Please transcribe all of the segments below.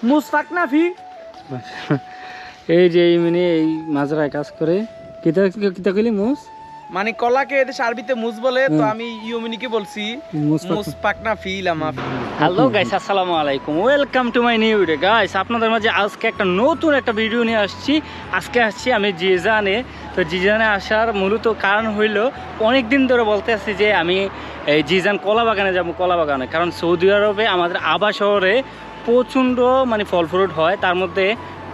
মুসফাক নাফি এই যে মানে এই মাজরায় কাজ করে কিতা কিতা কইলি মুস মানে কলাকে এদেশে আরবিতে মুস বলে, তো আমি ইউমিনিকে বলছি মুসফাক নাফি লামা। হ্যালো গাইস, আসসালামু আলাইকুম, welcome to my new video. Guys, আপনাদের মাঝে আজকে একটা নতুন একটা ভিডিও নিয়ে আসছি। আজকে আসছি আমি জিজানে। তো জিজানে আসার মূলত কারণ হইল, অনেক দিন ধরে বলতে আসছি যে আমি এই জিজান কলা বাগানে যাবো, কলা বাগানে। কারণ সৌদি আরবে আমাদের আবা শহরে প্রচণ্ড মানে ফল ফ্রুট হয়, তার মধ্যে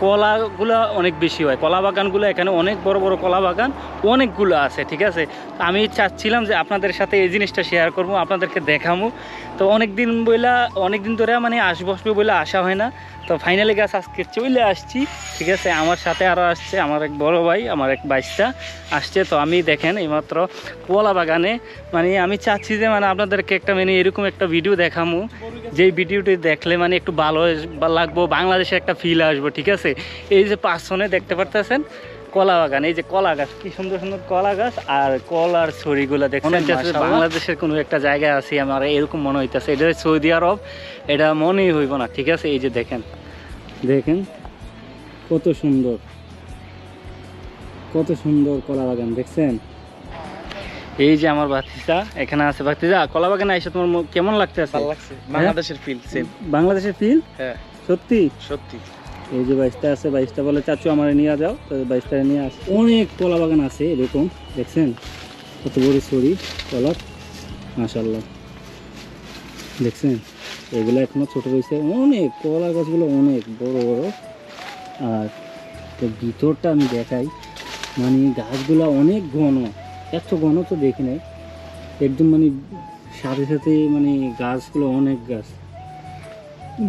কলাগুলো অনেক বেশি হয়। কলা বাগানগুলো এখানে অনেক বড় বড় কলা বাগান অনেকগুলো আছে, ঠিক আছে। তো আমি চাচ্ছিলাম যে আপনাদের সাথে এই জিনিসটা শেয়ার করবো, আপনাদেরকে দেখাবো। তো অনেক দিন ধরে মানে আসবো বলে আসা হয় না। তো ফাইনালি গাছ আজকে চলে আসছি, ঠিক আছে। আমার সাথে আরও আসছে আমার এক বড় ভাই, আমার এক বাইশটা আসছে। তো আমি দেখেন এইমাত্র কলা বাগানে, মানে আমি চাচ্ছি যে মানে আপনাদেরকে একটা মানে এরকম একটা ভিডিও দেখাবো, যেই ভিডিওটি দেখলে মানে একটু ভালো লাগবো, বাংলাদেশের একটা ফিল আসবো, ঠিক আছে। এই যে পাঁচশনে দেখতে পারতেছেন কলা বাগান, এই যে কলা গাছ, কি সুন্দর সুন্দর কলা গাছ আর কলার ছড়িগুলো দেখেন। বাংলাদেশের কোনো একটা জায়গায় আছি আমার এরকম মনে হইতেছে। এটা সৌদি আরব, এটা মনেই হইব না, ঠিক আছে। এই যে দেখেন দেখেন কত সুন্দর কলা বাগান দেখছেন। এই যে আমার ভাতিজা এখানে আছে। ভাতিজা, কলা বাগানে এসে তোমার কেমন লাগতেছে? ভালো লাগছে, বাংলাদেশের ফিল সেম। বাংলাদেশের ফিল? হ্যাঁ সত্যি সত্যি। এই যে বাইশটা আছে, বাইশটা বলে চাচু আমার নিয়ে যাও, তো বাইশটা নিয়ে আসে। অনেক কলা বাগান আছে এরকম, দেখছেন কত বড় ছড়ি কলার, মাশাআল্লাহ দেখছেন। এগুলো এখনো ছোট রয়েছে, অনেক কলা গাছগুলো অনেক বড় বড়। আর তো ভিতরটা আমি দেখাই, মানে গাছগুলো অনেক ঘন, এত ঘন তো দেখি নাই একদম, মানে সাথে সাথে মানে গাছগুলো অনেক গাছ,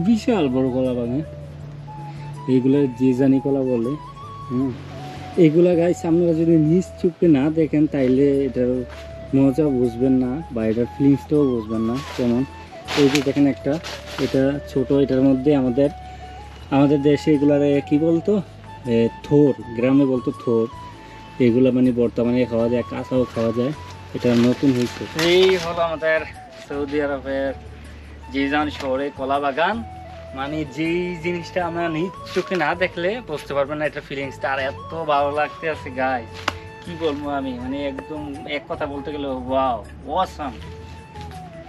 বিশাল বড় কলা বাগান। এইগুলো জিজানি কলা বলে। এইগুলা গাছ আপনারা যদি নিজ চোখে না দেখেন তাইলে এটার মজা বুঝবেন না, বা এটার ফিলিংসটাও বুঝবেন না কেমন। এই যে দেখেন একটা, এটা ছোট, এটার মধ্যে আমাদের দেশে এগুলারে কি বলতো, থোর, গ্রামে বলতো থোর। এগুলা মানে বর্তমানে খাওয়া যায়, কাঁচাও খাওয়া যায়। এটা নতুন হয়েছে। এই হলো আমাদের সৌদি আরবের জিজান শহরে কলা বাগান। মানে যেই জিনিসটা আমরা নিজ চোখে না দেখলে বুঝতে পারবেন না এটা ফিলিংসটা। আর এত ভালো লাগতে আছে গাইস, কি বলবো আমি, মানে একদম এক কথা বলতে গেলে ওয়াও, অসাম,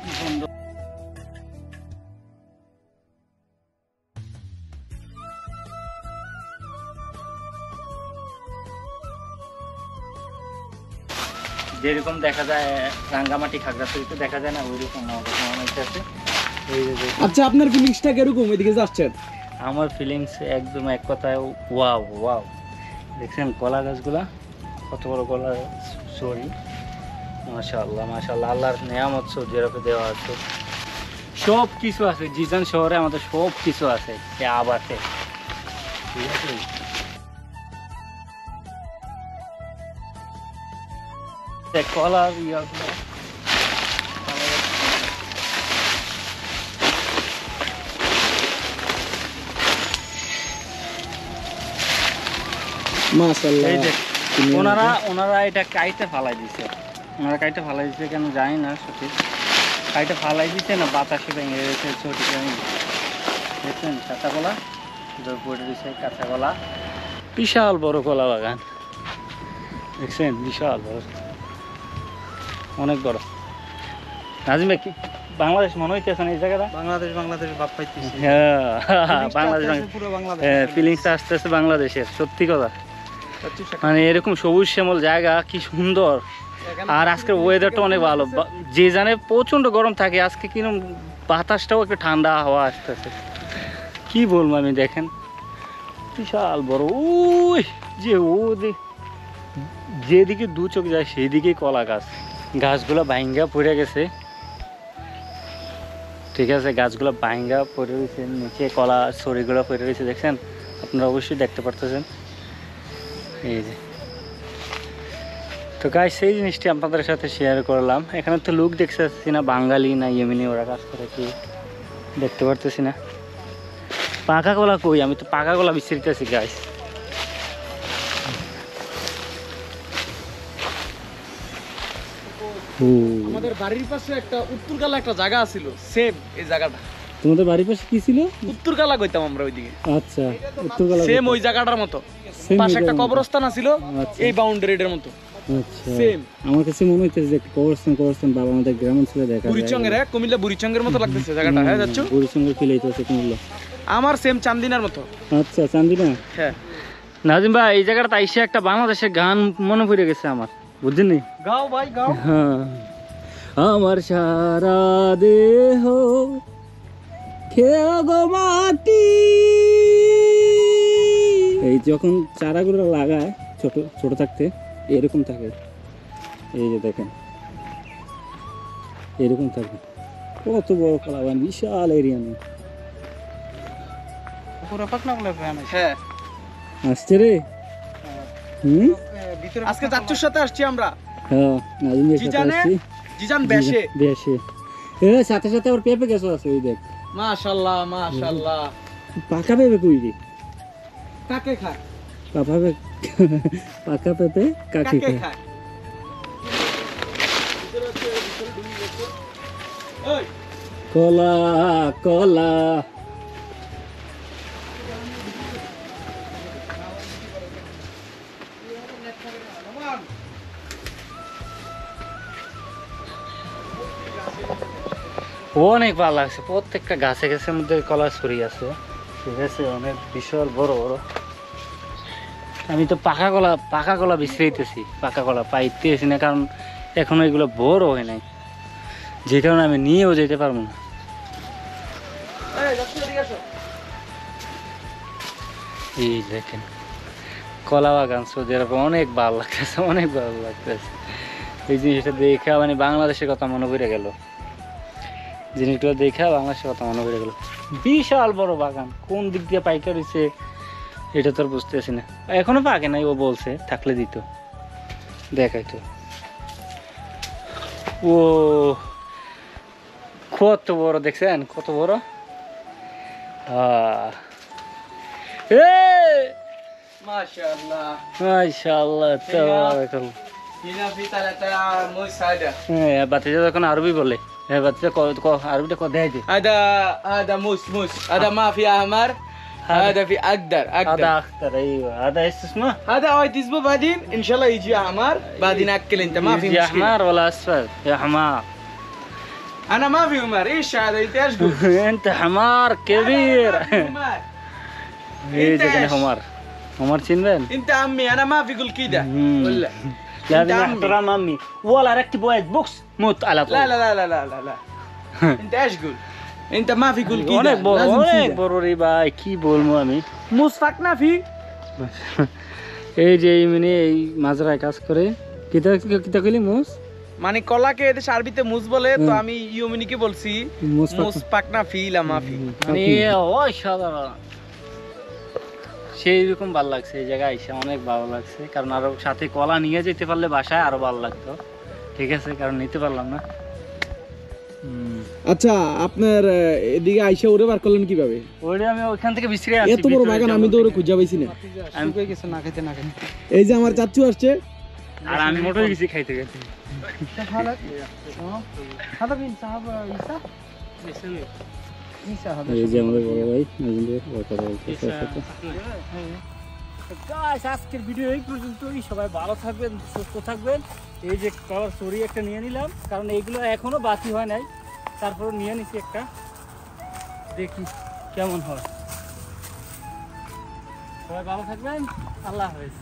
কি সুন্দর। যেরকম দেখা যায় রাঙ্গামাটি খাগড়াছড়িতে দেখা যায় না, ওইরকম মনে হচ্ছে। আচ্ছা, আপনার ফিলিংসটা কিরকম এদিকে যাচ্ছেন? আমার ফিলিংস একদম এক কথায় ওয়াও ওয়াও। দেখছেন কলা গাছগুলা কত বড় কলা সরি, মাশাআল্লাহ মাশাআল্লাহ, আল্লাহর নিয়ামত সৌদি আরবে দেওয়া আছে, সব কিছু আছে জিজান শহরে, আমাদের সব কিছু আছে আবাতে, ঠিক আছে। কলার ইয়াগুলো মাশাআল্লাহ। ওনারা এটা কাইটে ফালাই দিছে, কেন জানি না সঠিক। কাইটে ফালাই দিছে না বাতাসে ভেঙে গেছে সঠিক আমি। দেখছেন কাঁচা কলা পড়ে দিছে, কাঁচা কলা, বিশাল বড় কলা বাগান দেখছেন, বিশাল বড়, অনেক বড়। নাজিম ভাই, বাংলাদেশ মনে হইতেছে না এই জায়গাটা? বাংলাদেশ ভাব পাইতেছি। হ্যাঁ, ফিলিংস আসতেছে বাংলাদেশের, সত্যি কথা। মানে এরকম সবুজ শ্যামল জায়গা, কি সুন্দর। আর আজকের ওয়েদারটা অনেক ভালো, যে জানে প্রচন্ড গরম থাকে, আজকে কিরকম বাতাসটাও একটু ঠান্ডা হাওয়া আসতেছে, কি বলবো আমি। দেখেন বিশাল বড়, ওই যে যেদিকে দু চোখ যায় সেই দিকেই কলা গাছ। গাছগুলো ভাঙ্গা পড়ে গেছে, ঠিক আছে, গাছগুলো ভাঙ্গা পড়ে রয়েছে, নিচে কলা ছড়িগুলো পড়ে রয়েছে, দেখছেন আপনারা অবশ্যই দেখতে পারতেছেন। এই যে তো গাইস, সেই জিনিসটি আপনাদের সাথে শেয়ার করলাম। এখানে তো লোক দেখতে পাচ্ছি না, বাঙালি না ইয়েমেনি ওরা কাজ করে, কি দেখতে পারতেছি না। পাকা কলা কই, আমি তো পাকা কলা বিচরিতেছি গাইস। আমাদের বাড়ির পাশে একটা উত্তরকালা একটা জায়গা ছিল, সেম এই জায়গাটা তোমাদের বাড়ির পাশে কি ছিল? উত্তর কালা কইতাম আমরা ওইদিকে। আচ্ছা, উত্তরকলা। সেম ওই জায়গাটার মতো, Same পাশে ওই একটা জায়গার মতো। কবরস্থান আছিল, আচ্ছা। এই বাউন্ডারিটার মতো আচ্ছা, সেম। আমার কাছে মনে হইতেছে যে একটা কবরস্থান বাবা আমাদের গ্রাম অঞ্চলে দেখা যায়। বুড়িচঙ্গের, কুমিল্লা বুড়িচঙ্গের মতো লাগতেছে জায়গাটা। হ্যাঁ যাচ্ছ, বুড়িচঙ্গের ফিল হইতেছে কুমিল্লা। আমার সেম চান্দিনার মতো। আচ্ছা, চান্দিনা। হ্যাঁ নাজিম ভাই, এই জায়গাটা আইসে একটা বাংলাদেশের গান মনে পড়ে গেছে আমার, বুঝছেন? গাও ভাই গাও। হ্যাঁ, আমার সারা দেহ খেয়ে গো মাটি। এই যখন চারাগুলো লাগায় ছোট ছোট থাকতে এরকম থাকে, এই যে দেখেন এরকম থাকে। কত বড় কলা বাগান, বিশাল এরিয়া নিয়ে। হ্যাঁ আসছে রে। আজকে চাচ্চুর সাথে আসছি আমরা। হ্যাঁ, নাজিম ভাইয়ের সাথে জিজানে? আসছি। জিজান বেশে। বেশে সাথে সাথে আবার পেঁপে গাছও আছে, ওই দেখ। মাশাআল্লাহ মাশাআল্লাহ। পাকা পেঁপে কই রে? কাকে খায়? পাকা পেঁপে কাকে কাকে খায়? খায়? ওই কলা কলা। অনেক ভালো লাগছে, প্রত্যেকটা গাছে গাছের মধ্যে কলা ছড়িয়ে আছে, ঠিক আছে, অনেক বিশাল বড় বড়। আমি তো পাকা কলা বিছড়াইতেছি, পাকা কলা পাইতেছি না, কারণ এখনো এগুলো বড় হয় নাই, যে কারণে আমি নিয়েও যেতে পারবো না। এই যাচ্ছ, এদিকে আসো। এই দেখেন কলা বাগান সৌদি আরবে, অনেক ভালো লাগতেছে, অনেক ভালো লাগতেছে। এই জিনিসটা দেখে মানে বাংলাদেশের কথা মনে পড়ে গেল, জিনিসগুলো দেখে বাংলাদেশের কথা মনে পড়ে গেল। বিশাল বড় বাগান, কোন দিক দিয়ে পাইকার হয়েছে এটা তো আর বুঝতেছি না, এখনো পাকে নাই, ও বলছে থাকলে দিত, দেখাইতো। ও কত বড় দেখছেন, কত বড়। মাশাআল্লাহ মাশাআল্লাহ, তাবারাকাল্লাহ। হিনা ফি তালাতা মুসাদা। হ্যাঁ, বাতিজা যখন আরবি বলে, হ্যাঁ বাতিজা আরবিটা দেয় যে هذا موس هذا ما في احمر، هذا في اقدر هذا اخضر. ايوه هذا ايش اسمه؟ هذا اوي تسبه بعدين ان شاء الله يجي احمر، بعدين اكل انت ما في يجي مشكله. احمر ولا اصفر؟ يا حمار. انا ما في حمار. ايش هذا انت ايش قلت؟ انت حمار كبير. ما في حمار. ايه انت ده كان إيش؟ حمار تشينبن. انت عمي انا ما في قول كده ولا لازم أنت عمي. احترام امي، ولا ركب وايد بوكس موت على طول. لا لا لا لا لا لا لا انت ايش قول؟ انت ما في قول كده অনেক বড়, لازم অনেক كده. বড় রে ভাই, কি বলবো আমি। مصفقنا في এই যে মানে এই মাজরায় কাজ করে, কিতা কিতা কইলি মুস? মানে কলাকে এদের আরবিতে মুস বলে, তো আমি ইউমিনিকে বলছি মুস পাকনা ফিলা মাফি। মানে অসাধারণ, সেই রকম ভালো লাগছে এই জায়গায় এসে, অনেক ভালো লাগছে। কারণ আরো সাথে কলা নিয়ে যেতে পারলে বাসায় আরো ভালো লাগতো, ঠিক আছে, কারণ নিতে পারলাম না। আচ্ছা, আপনার এদিকে আইসা ওরে বার করলেন কিভাবে? ওইটা আমি ওইখান থেকে বিছড়ে আসছি, এত বড় বাগান আমি তো ওরে খুঁজে পাইছি না। আমি কই গেছে না খাইতে না খাইতে। এই যে আমার চাচু আসছে, আর আমি মোটর গেছি খাইতে খাইতে। هذا بين صاحب عيسى عيسى هذا এই যে আমাদের বড় ভাই নাজিম ভাই, ওর কথা বলতেছে সাথে। গাইস, আজকের ভিডিও এই পর্যন্তই। সবাই ভালো থাকবেন, সুস্থ থাকবেন। এই যে কলার সরি একটা নিয়ে নিলাম, কারণ এইগুলো এখনো বাতি হয় নাই, তারপরে নিয়ে নিছি একটা, দেখি কেমন হয়। সবাই ভালো থাকবেন, আল্লাহ হাফেজ।